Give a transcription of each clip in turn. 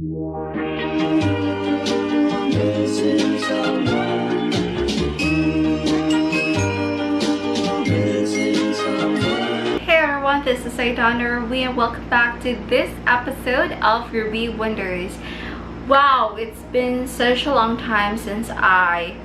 Hey everyone, this is Aidana and welcome back to this episode of Ruby Wonders. Wow, it's been such a long time since I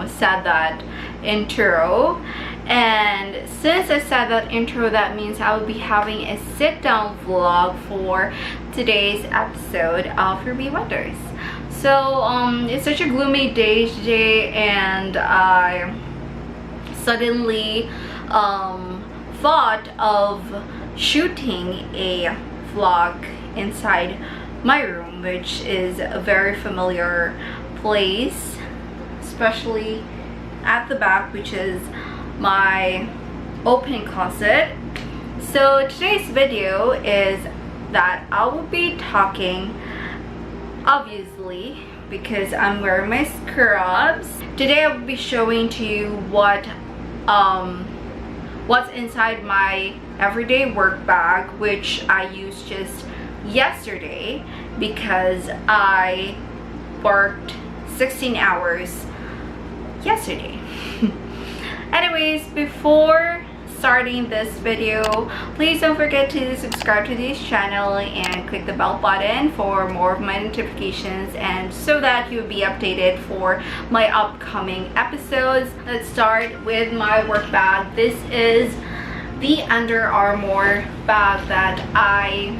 said that intro, and since I said that intro, that means I will be having a sit-down vlog for today's episode of Ruby Wonders. So it's such a gloomy day today, and I suddenly thought of shooting a vlog inside my room, which is a very familiar place, especially at the back, which is my open closet. So today's video is that I will be talking, obviously because I'm wearing my scrubs. Today I will be showing to you what's inside my everyday work bag, which I used just yesterday because I worked 16 hours yesterday. Anyways, before starting this video, please don't forget to subscribe to this channel and click the bell button for more of my notifications, and so that you'll be updated for my upcoming episodes. Let's start with my work bag. This is the Under Armour bag that I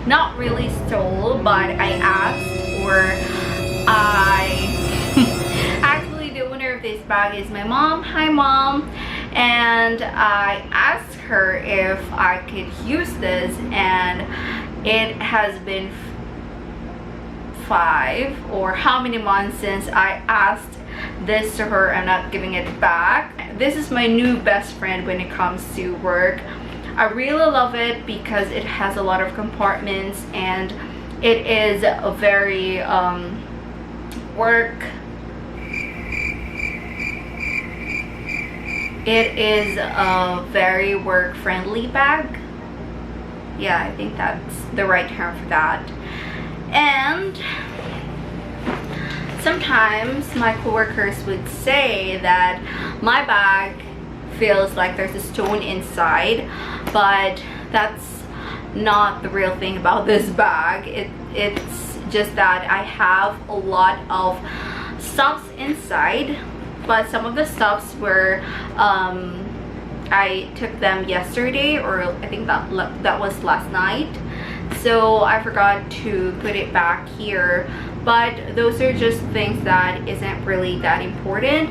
not really stole, but I asked, or actually the owner of this bag is my mom. Hi mom. And I asked her if I could use this, and it has been 5 or how many months since I asked this to her. I'm not giving it back. This is my new best friend when it comes to work. I really love it because it has a lot of compartments, and it is a very It is a very work-friendly bag. Yeah, I think that's the right term for that. And sometimes my coworkers would say that my bag feels like there's a stone inside, but that's not the real thing about this bag. It's just that I have a lot of stuffs inside, but some of the stuffs were I took them yesterday, or I think that was last night, so I forgot to put it back here. But those are just things that isn't really that important.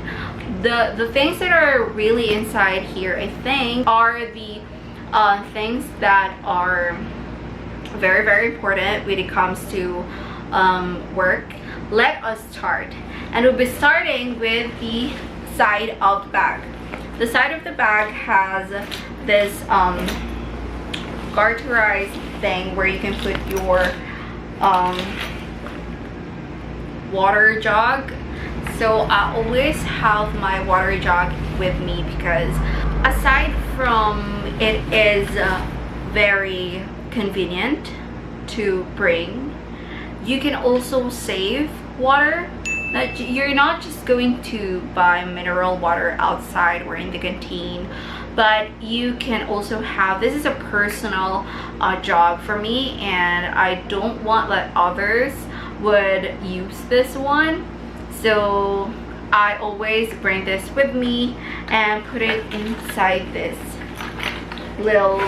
The things that are really inside here, I think, are the things that are very, very important when it comes to work. Let us start, and we'll be starting with the side of the bag. The side of the bag has this garterized thing where you can put your water jug. So I always have my water jug with me because aside from it is very convenient to bring, you can also save water. That you're not just going to buy mineral water outside or in the canteen, but you can also have, this is a personal jog for me, and I don't want that others would use this one, so I always bring this with me and put it inside this little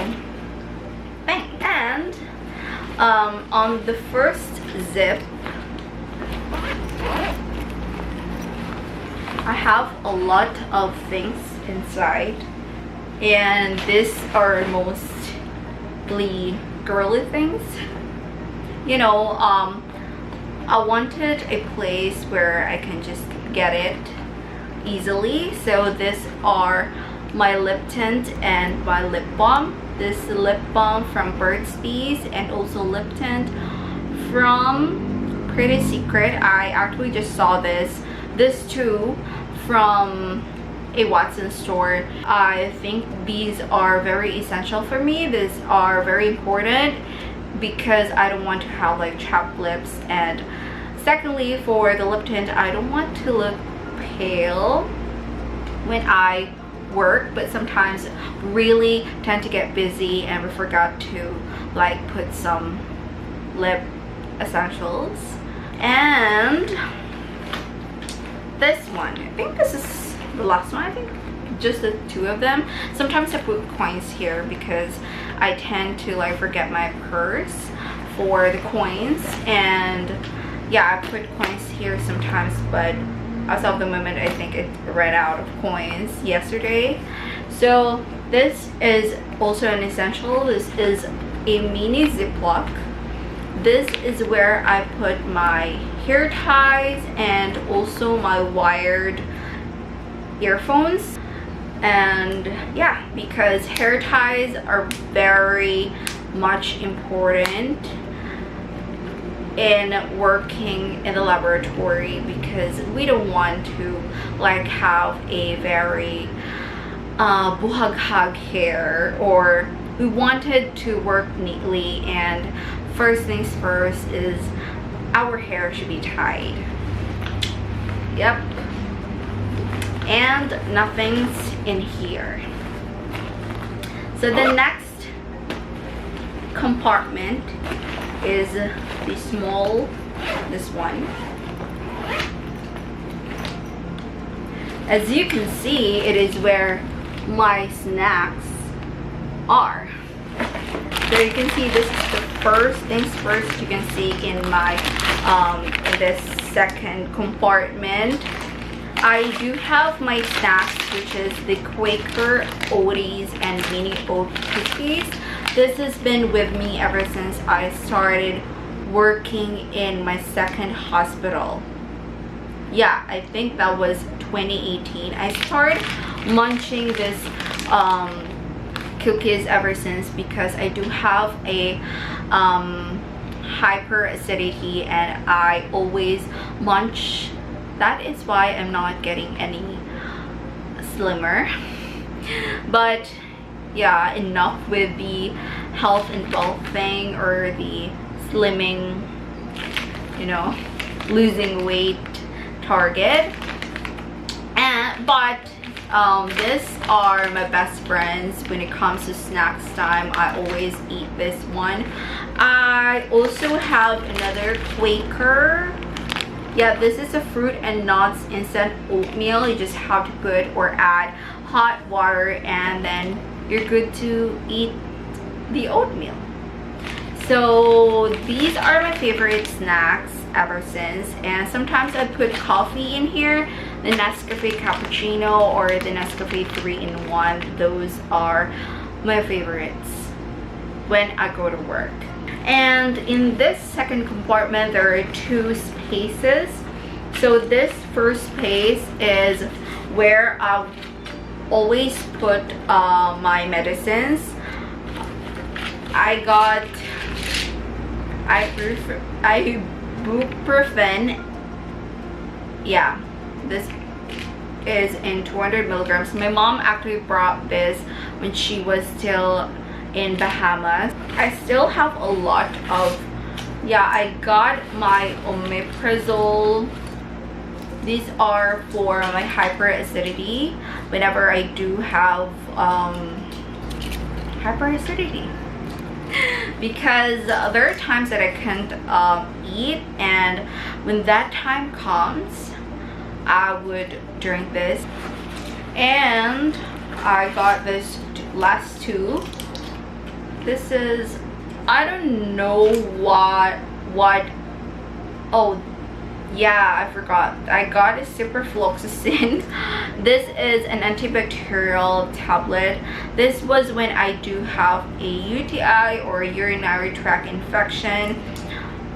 thing. And on the first zip, I have a lot of things inside, and these are mostly girly things. You know, I wanted a place where I can just get it easily, so these are my lip tint and my lip balm. This lip balm from Burts, and also lip tint from Pretty Secret. I actually just saw this too from a Watson store. I think these are very essential for me. These are very important because I don't want to have like chapped lips, and secondly, for the lip tint, I don't want to look pale when I work, but sometimes really tend to get busy and we forgot to like put some lip essentials. And this one, I think this is the last one. I think just the two of them. Sometimes I put coins here because I tend to like forget my purse for the coins, and yeah, I put coins here sometimes, but as of the moment I think it ran out of coins yesterday. So this is also an essential. This is a mini ziploc. This is where I put my hair ties and also my wired earphones. And yeah, because hair ties are very much important in working in the laboratory, because we don't want to like have a very buhag hair, or we wanted to work neatly, and first things first is our hair should be tied. Yep. And nothing's in here. So the next compartment is the small, this one. As you can see, it is where my snacks are. So you can see this is the first things first you can see in my in this second compartment. I do have my snacks, which is the Quaker Oaties and mini oat cookies. This has been with me ever since I started working in my second hospital. Yeah, I think that was 2018. I started munching this cookies ever since because I do have a hyperacidity and I always munch. That is why I'm not getting any slimmer. But yeah, enough with the health and wealth thing, or the slimming, you know, losing weight target. But these are my best friends when it comes to snacks time. I always eat this one. I also have another Quaker. Yeah, this is a fruit and nuts instant oatmeal. You just have to put or add hot water and then you're good to eat the oatmeal. So these are my favorite snacks ever since, and sometimes I put coffee in here, the Nescafe cappuccino or the Nescafe 3-in-1. Those are my favorites when I go to work. And in this second compartment there are two spaces. So this first space is where I always put my medicines. I got ibuprofen. Yeah, this is in 200 milligrams. My mom actually brought this when she was still in Bahamas. I still have a lot of, yeah, I got my omeprazole. These are for my hyperacidity whenever I do have hyperacidity, because there are times that I can't eat, and when that time comes I would drink this. And I got this last two. This is, I don't know what oh yeah, I forgot. I got a ciprofloxacin. This is an antibacterial tablet. This was when I do have a UTI or a urinary tract infection,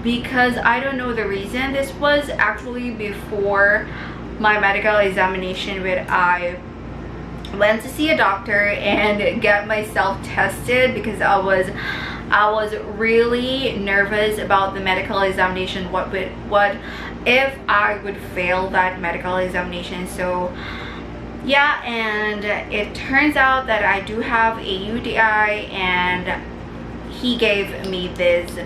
because I don't know the reason. This was actually before my medical examination, where I went to see a doctor and get myself tested because I was really nervous about the medical examination. What if I would fail that medical examination? So yeah, and it turns out that I do have a UTI, and he gave me these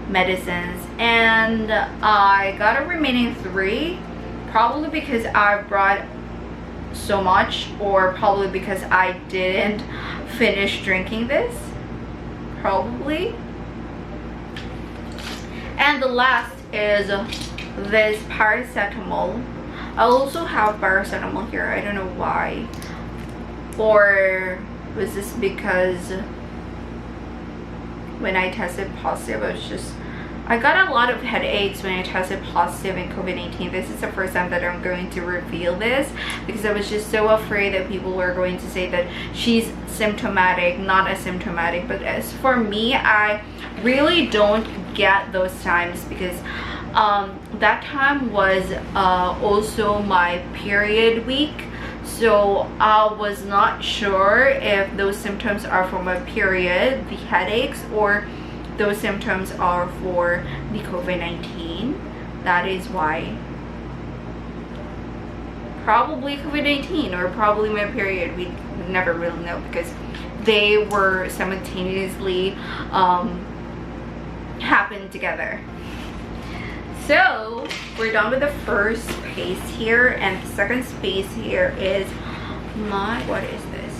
medicines, and I got a remaining 3, probably because I brought so much, or probably because I didn't finish drinking this, probably. And the last is this paracetamol. I also have paracetamol here. I don't know why, or was this because when I tested positive, I got a lot of headaches when I tested positive in COVID-19. This is the first time that I'm going to reveal this, because I was just so afraid that people were going to say that she's symptomatic, not asymptomatic. But as for me, I really don't get those times, because that time was also my period week. So I was not sure if those symptoms are from a period, the headaches, or those symptoms are for the COVID-19. That is why. Probably COVID-19 or probably my period. We never really know, because they were simultaneously happened together. So we're done with the first space here, and the second space here is what is this?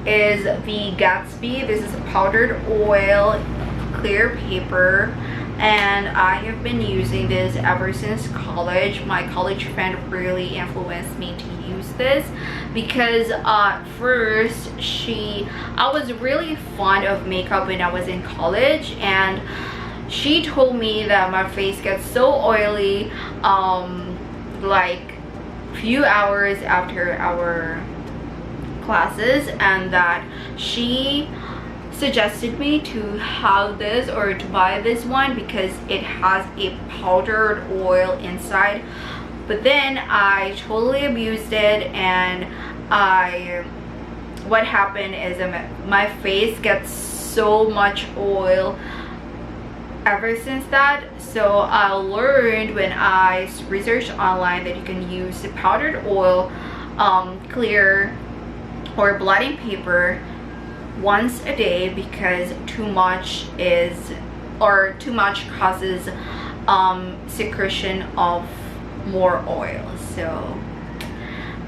Is the Gatsby. This is a powdered oil clear paper, and I have been using this ever since college. My college friend really influenced me to use this, because first I was really fond of makeup when I was in college, and she told me that my face gets so oily like few hours after our classes, and that she suggested me to have this, or to buy this one, because it has a powdered oil inside. But then I totally abused it, and what happened is my face gets so much oil ever since that. So I learned when I researched online that you can use the powdered oil clear or blotting paper once a day, because too much causes secretion of more oil. So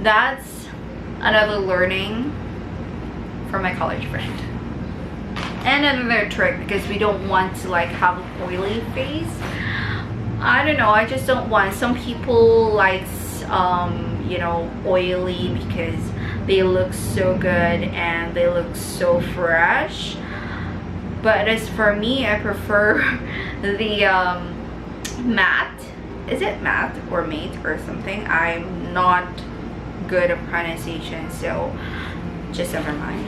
that's another learning from my college friend. And another trick, because we don't want to like have an oily face. I don't know, I just don't want. Some people like you know, oily because they look so good and they look so fresh. But as for me, I prefer the matte. Is it matte or mate or something? I'm not good at pronunciation, so just never mind.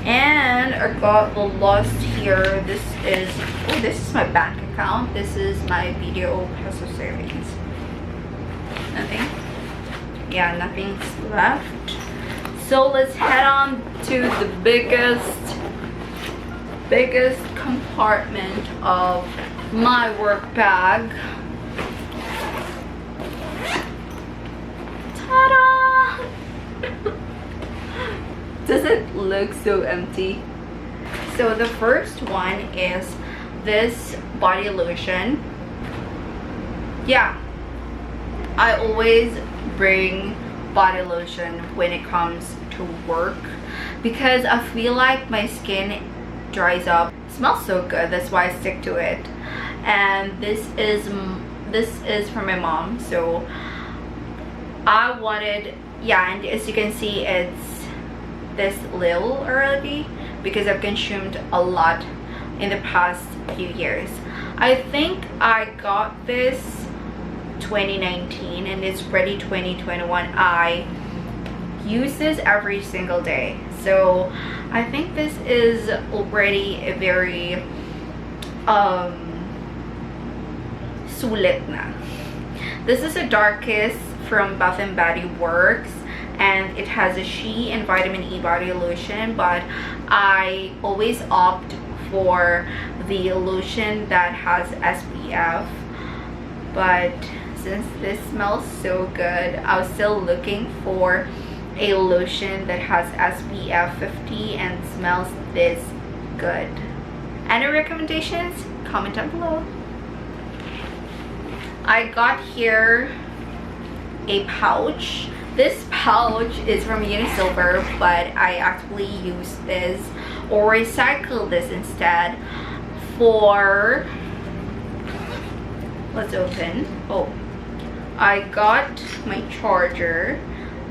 And I got the last here. This is my bank account. This is my video peso savings. Nothing. Yeah, nothing's left. So let's head on to the biggest compartment of my work bag. Ta-da! Does it look so empty? So the first one is this body lotion. Yeah, I always bring body lotion when it comes to work, because I feel like my skin dries up. It smells so good, that's why I stick to it. And this is from my mom, so I wanted, yeah, and as you can see, it's this little already, because I've consumed a lot in the past few years. I think I got this 2019 and it's ready 2021. I use this every single day, so I think this is already a very sulit na. This is the darkest from Bath and Body Works, and it has a shea and vitamin E body lotion, but I always opt for the lotion that has SPF. But since this smells so good, I was still looking for a lotion that has SPF 50 and smells this good. Any recommendations? Comment down below. I got here a pouch. This pouch is from Miniso, but I actually use this or recycle this instead for, let's open. Oh, I got my charger.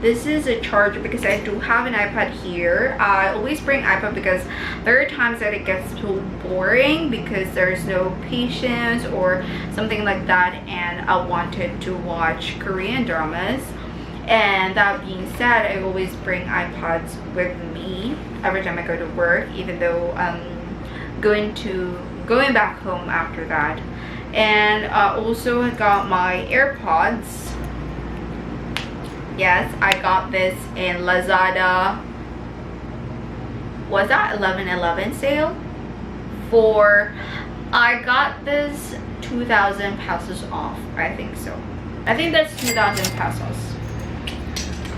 This is a charger because I do have an iPad here. I always bring iPad because there are times that it gets too boring because there's no patience or something like that, and I wanted to watch Korean dramas. And that being said, I always bring iPads with me every time I go to work, even though I'm going back home after that. And I also got my AirPods. Yes, I got this in Lazada. Was that 11/11 sale? I got this 2,000 pesos off. I think so. I think that's 2,000 pesos.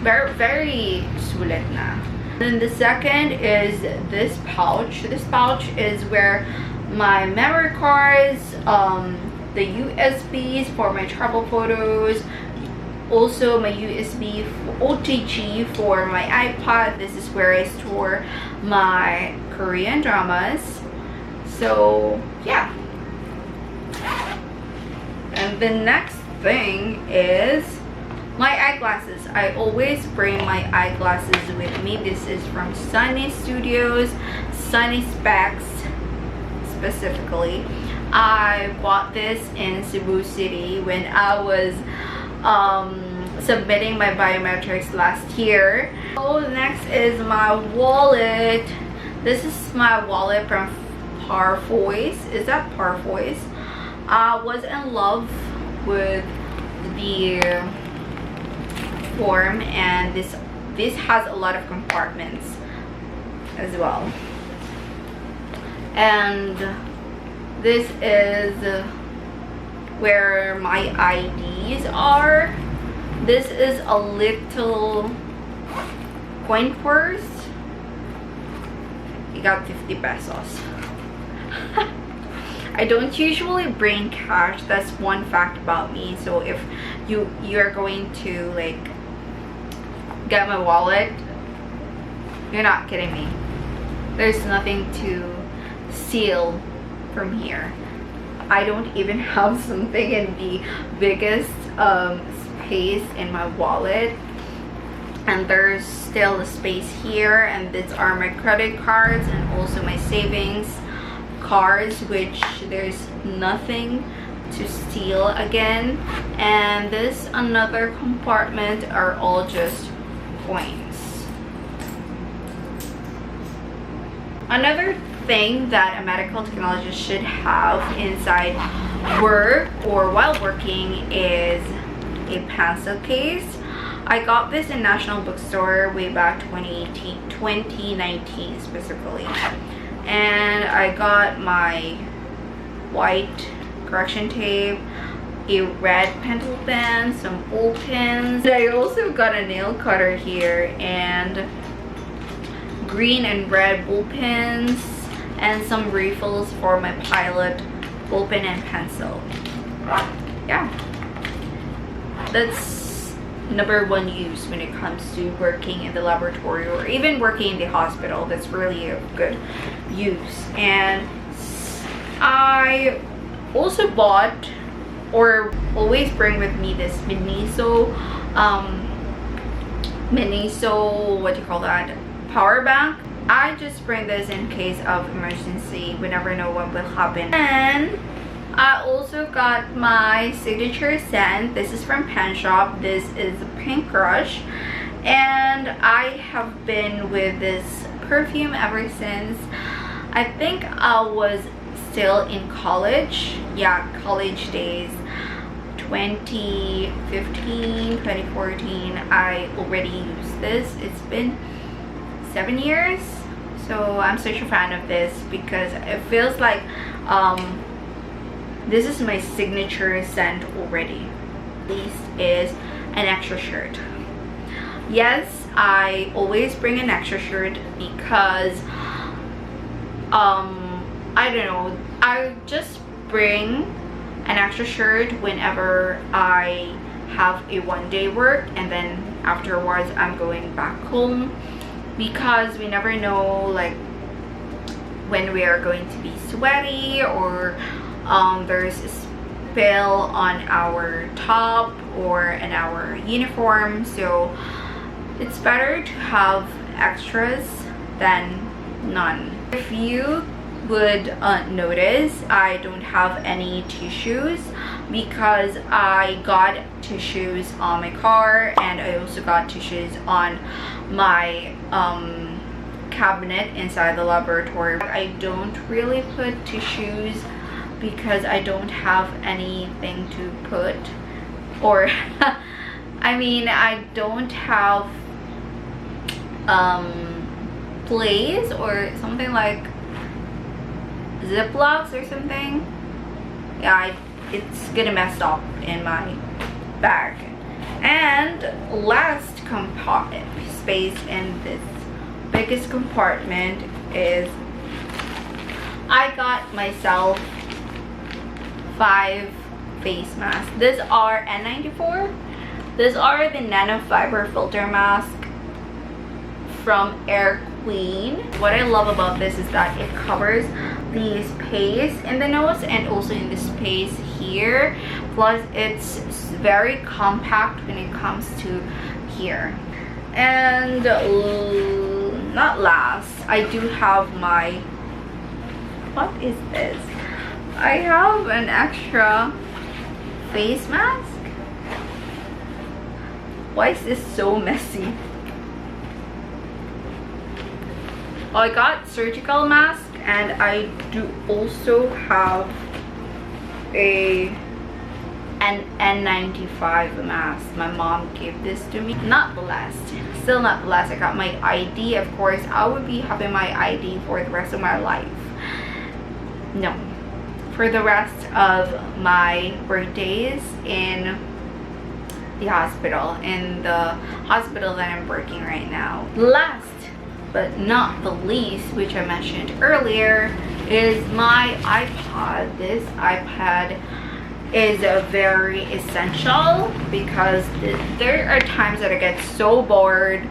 Very, very sulit na. Then the second is this pouch. This pouch is where my memory cards, the USBs for my travel photos, also my USB OTG for my iPod. This is where I store my Korean dramas. So yeah. And the next thing is my eyeglasses. I always bring my eyeglasses with me. This is from Sunnies Studios, Sunny Specs specifically. I bought this in Cebu City when I was submitting my biometrics last year. So next is my wallet. This is my wallet from Parfois. Is that Parfois? I was in love with the form, and this has a lot of compartments as well. And this is where my IDs are. This is a little coin purse. You got 50 pesos. I don't usually bring cash. That's one fact about me. So if you're going to like get my wallet, you're not kidding me. There's nothing to steal from here. I don't even have something in the biggest space in my wallet, and there's still a space here, and these are my credit cards and also my savings cards, which there's nothing to steal again. And this another compartment are all just coins. Another thing that a medical technologist should have inside work or while working is a pencil case. I got this in National Bookstore way back 2019 specifically. And I got my white correction tape, a red pencil pen, some ball pens. I also got a nail cutter here, and green and red ball pens, and some refills for my Pilot ball pen and pencil. Yeah, that's #1 use when it comes to working in the laboratory or even working in the hospital. That's really a good use. And I also bought or always bring with me this Miniso what do you call that, Powerbank. I just bring this in case of emergency. We never know what will happen. And I also got my signature scent. This is from Penshoppe. This is Pink Crush, and I have been with this perfume ever since I think I was still in college. Yeah, college days, 2015, 2014. I already used this. It's been 7 years, so I'm such a fan of this because it feels like this is my signature scent already. This is an extra shirt. Yes, I always bring an extra shirt because I don't know, I just bring an extra shirt whenever I have a one-day work, and then afterwards I'm going back home, because we never know like when we are going to be sweaty, or there's a spill on our top or in our uniform. So it's better to have extras than none. If you would notice, I don't have any tissues because I got tissues on my car, and I also got tissues on my cabinet inside the laboratory. I don't really put tissues because I don't have anything to put, or I mean, I don't have place or something like Ziplocs or something. Yeah, it's gonna mess up in my bag. And last space in this biggest compartment is I got myself 5 face masks. These are N94. These are the nanofiber filter mask from AirQueen. What I love about this is that it covers the space in the nose and also in the space here. Plus it's very compact when it comes to here. And not last, I do have my, what is this? I have an extra face mask. Why is this so messy? Well, I got surgical mask, and I do also have an N95 mask. My mom gave this to me. Not the last, still not the last. I got my ID. Of course, I would be having my ID for the rest of my life. No, for the rest of my birthdays in the hospital that I'm working right now. Last but not the least, which I mentioned earlier, is my iPod. This iPad is very essential because there are times that I get so bored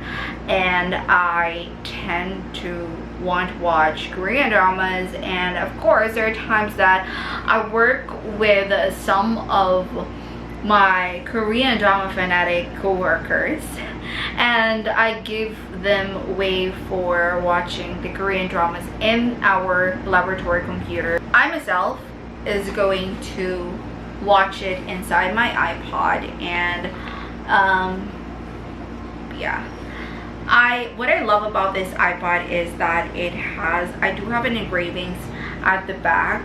and I tend to want to watch Korean dramas, and of course there are times that I work with some of my Korean drama fanatic co-workers, and I give them way for watching the Korean dramas in our laboratory computer. I myself is going to watch it inside my iPod, and yeah, what I love about this iPod is that I do have an engravings at the back.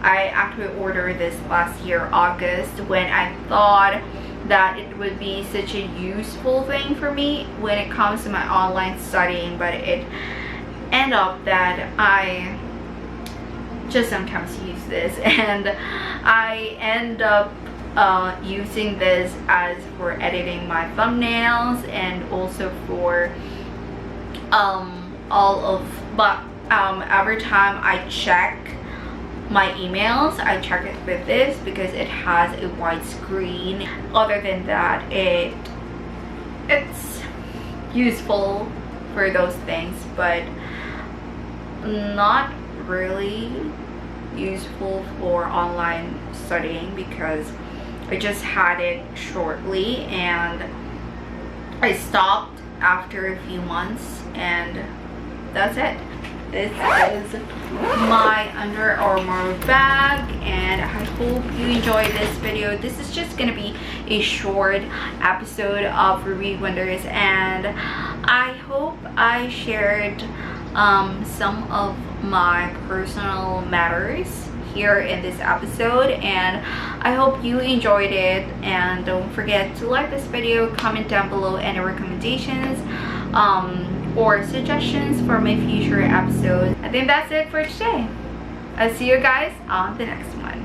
I actually ordered this last year, August, when I thought that it would be such a useful thing for me when it comes to my online studying, but it ended up that I just sometimes use this, and I end up using this as for editing my thumbnails, and also for every time I check my emails, I check it with this because it has a wide screen. Other than that, it's useful for those things, but not really useful for online studying because I just had it shortly and I stopped after a few months, and that's it. This is my Under Armour bag, and I hope you enjoyed this video. This is just gonna be a short episode of Ruby Wonders, and I hope I shared some of my personal matters here in this episode, and I hope you enjoyed it. And don't forget to like this video, comment down below any recommendations or suggestions for my future episodes. I think that's it for today. I'll see you guys on the next one.